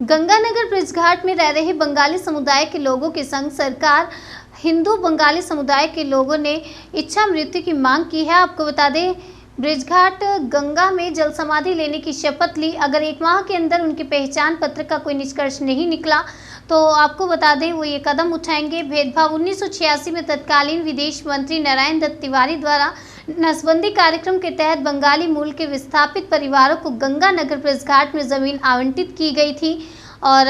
गंगानगर ब्रिजघाट में रह रहे बंगाली समुदाय के लोगों के संग सरकार हिंदू बंगाली समुदाय के लोगों ने इच्छा मृत्यु की मांग की है। आपको बता दें, ब्रिजघाट गंगा में जल समाधि लेने की शपथ ली। अगर 1 माह के अंदर उनके पहचान पत्र का कोई निष्कर्ष नहीं निकला तो आपको बता दें वो ये कदम उठाएंगे। भेदभाव 1986 में तत्कालीन विदेश मंत्री नारायण दत्त तिवारी द्वारा नसबंदी कार्यक्रम के तहत बंगाली मूल के विस्थापित परिवारों को गंगानगर ब्रिजघाट में जमीन आवंटित की गई थी और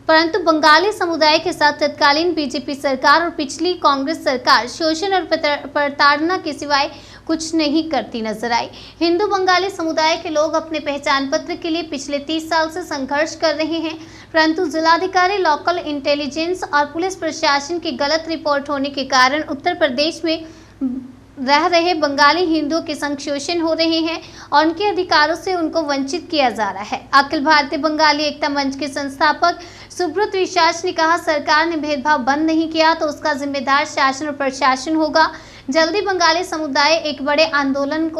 परंतु बंगाली समुदाय के साथ तत्कालीन बीजेपी सरकार और पिछली कांग्रेस सरकार शोषण और प्रताड़ना के सिवाय कुछ नहीं करती नजर आई। हिंदू बंगाली समुदाय के लोग अपने पहचान पत्र के लिए पिछले 30 साल से संघर्ष कर रहे हैं, परंतु जिलाधिकारी, लोकल इंटेलिजेंस और पुलिस प्रशासन की गलत रिपोर्ट होने के कारण उत्तर प्रदेश में रह रहे बंगाली हिंदुओं के संग शोषण हो रहे हैं और उनके अधिकारों से उनको वंचित किया जा रहा है। अखिल भारतीय बंगाली एकता मंच के संस्थापक सुब्रत विश्वास ने कहा, सरकार ने भेदभाव बंद नहीं किया तो उसका जिम्मेदार शासन और प्रशासन होगा। जल्दी बंगाली समुदाय एक बड़े आंदोलन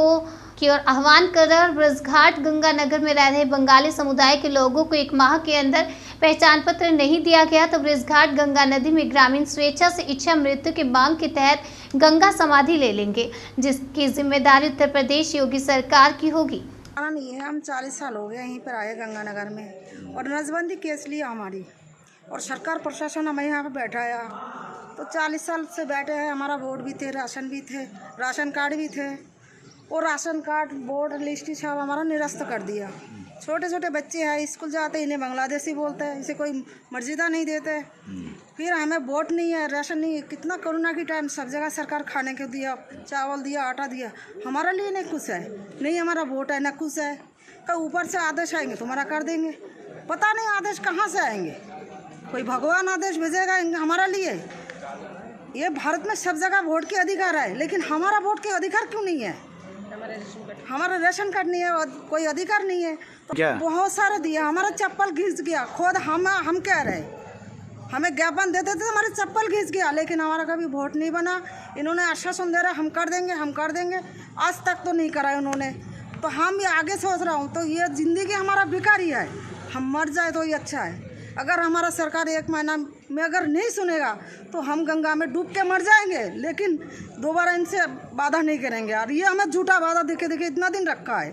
की ओर आह्वान कर रहा है। ब्रिजघाट गंगानगर में रह रहे बंगाली समुदाय के लोगों को 1 माह के अंदर पहचान पत्र नहीं दिया गया तो ब्रिजघाट गंगा नदी में ग्रामीण स्वेच्छा से इच्छा मृत्यु के मांग के तहत गंगा समाधि ले लेंगे, जिसकी जिम्मेदारी उत्तर प्रदेश योगी सरकार की होगी। नहीं है, हम 40 साल हो गए यहीं पर आए गंगानगर में और नसबंदी केस लिया हमारी और सरकार प्रशासन हमें यहाँ पर बैठाया। तो 40 साल से बैठे हैं, हमारा वोट भी थे, राशन भी थे, राशन कार्ड भी थे और राशन कार्ड वोट लिस्ट सब हमारा निरस्त कर दिया। छोटे छोटे बच्चे हैं, स्कूल जाते इन्हें बांग्लादेशी बोलते हैं, इसे कोई मर्यादा नहीं देते। फिर हमें वोट नहीं है, राशन नहीं है। कितना कोरोना की टाइम सब जगह सरकार खाने को दिया, चावल दिया, आटा दिया, हमारे लिए नहीं कुछ है, नहीं हमारा वोट है, ना कुछ है। तो ऊपर से आदेश आएंगे तुम्हारा कर देंगे, पता नहीं आदेश कहाँ से आएंगे। कोई भगवान आदेश भेजेगा हमारा लिए। ये भारत में सब जगह वोट के अधिकार है, लेकिन हमारा वोट के अधिकार क्यों नहीं है? हमारा राशन कार्ड नहीं है और कोई अधिकार नहीं है। तो बहुत सारा दिया, हमारा चप्पल घिस गया। खुद हम कह रहे, हमें ज्ञापन देते थे, हमारे चप्पल घिस गया, लेकिन हमारा कभी वोट नहीं बना। इन्होंने आश्वासन दे रहा हम कर देंगे, हम कर देंगे, आज तक तो नहीं कराया उन्होंने। तो हम ये आगे सोच रहा हूँ, तो ये ज़िंदगी हमारा बेकार ही है। हम मर जाए तो ये अच्छा है। अगर हमारा सरकार 1 महीना में अगर नहीं सुनेगा तो हम गंगा में डूब के मर जाएंगे, लेकिन दोबारा इनसे वादा नहीं करेंगे। और ये हमें झूठा वादा देखे इतना दिन रखा है।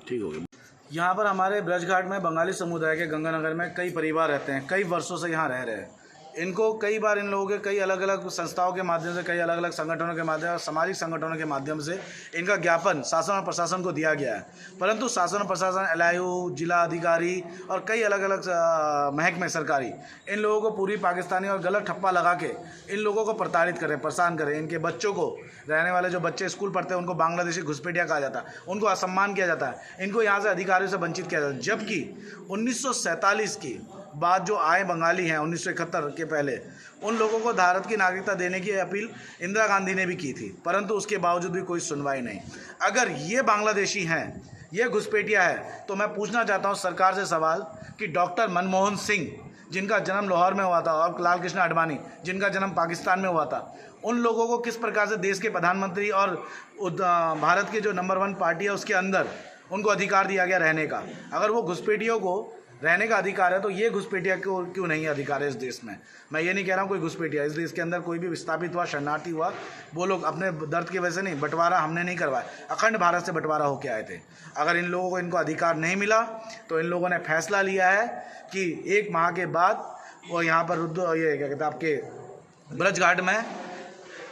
ठीक हो गया। यहाँ पर हमारे ब्रजघाट में बंगाली समुदाय के गंगानगर में कई परिवार रहते हैं, कई वर्षों से यहाँ रह रहे हैं। इनको कई बार इन लोगों के कई अलग अलग संस्थाओं के माध्यम से, कई अलग अलग संगठनों के माध्यम, सामाजिक संगठनों के माध्यम से इनका ज्ञापन शासन और प्रशासन को दिया गया है, परंतु शासन और प्रशासन, LIU, जिला अधिकारी और कई अलग अलग महकमे सरकारी इन लोगों को पूरी पाकिस्तानी और गलत ठप्पा लगा के इन लोगों को प्रताड़ित करें, परेशान करें। इनके बच्चों को, रहने वाले जो बच्चे स्कूल पढ़ते हैं उनको बांग्लादेशी घुसपैठिया कहा जाता है, उनको असम्मान किया जाता है, इनको यहाँ से अधिकारियों से वंचित किया जाता है। जबकि 1947 की बाद जो आए बंगाली हैं 1971 के पहले, उन लोगों को भारत की नागरिकता देने की अपील इंदिरा गांधी ने भी की थी, परंतु उसके बावजूद भी कोई सुनवाई नहीं। अगर ये बांग्लादेशी हैं, ये घुसपैठिया है, तो मैं पूछना चाहता हूँ सरकार से सवाल कि डॉक्टर मनमोहन सिंह, जिनका जन्म लाहौर में हुआ था, और लाल कृष्ण आडवाणी, जिनका जन्म पाकिस्तान में हुआ था, उन लोगों को किस प्रकार से देश के प्रधानमंत्री और भारत की जो नंबर 1 पार्टी है उसके अंदर उनको अधिकार दिया गया रहने का? अगर वो घुसपैठियों को रहने का अधिकार है तो ये घुसपैठिया क्यों नहीं अधिकार है इस देश में? मैं ये नहीं कह रहा हूँ कोई घुसपैठिया, इस देश के अंदर कोई भी विस्थापित हुआ, शरणार्थी हुआ, वो लोग अपने दर्द की वजह से नहीं, बंटवारा हमने नहीं करवाया, अखंड भारत से बंटवारा होकर आए थे। अगर इन लोगों को इनको अधिकार नहीं मिला तो इन लोगों ने फैसला लिया है कि 1 माह के बाद वो यहाँ पर ये क्या कहते हैं आपके ब्रजघाट में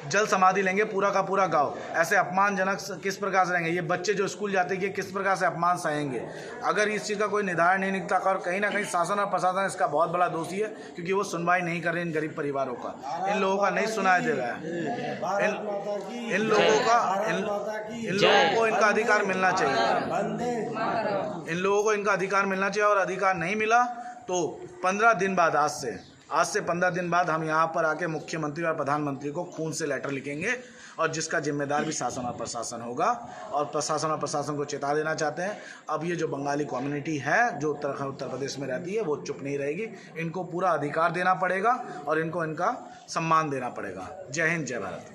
जल समाधि लेंगे, पूरा का पूरा गांव। ऐसे अपमानजनक किस प्रकार से रहेंगे? ये बच्चे जो स्कूल जाते हैं किस प्रकार से अपमान सहेंगे? अगर इस चीज़ का कोई निर्धारण नहीं निकलता और कहीं ना कहीं शासन और प्रशासन इसका बहुत बड़ा दोषी है, क्योंकि वो सुनवाई नहीं कर रहे इन गरीब परिवारों का। इन लोगों का नहीं सुनाया दे रहा है। इन लोगों को इनका अधिकार मिलना चाहिए। इन लोगों को इनका अधिकार मिलना चाहिए और अधिकार नहीं मिला तो 15 दिन बाद, आज से 15 दिन बाद हम यहाँ पर आके मुख्यमंत्री और प्रधानमंत्री को खून से लेटर लिखेंगे और जिसका जिम्मेदार भी शासन और प्रशासन होगा। और प्रशासन और प्रशासन को चेता देना चाहते हैं, अब ये जो बंगाली कम्युनिटी है जो उत्तर प्रदेश में रहती है वो चुप नहीं रहेगी। इनको पूरा अधिकार देना पड़ेगा और इनको इनका सम्मान देना पड़ेगा। जय हिंद, जय भारत।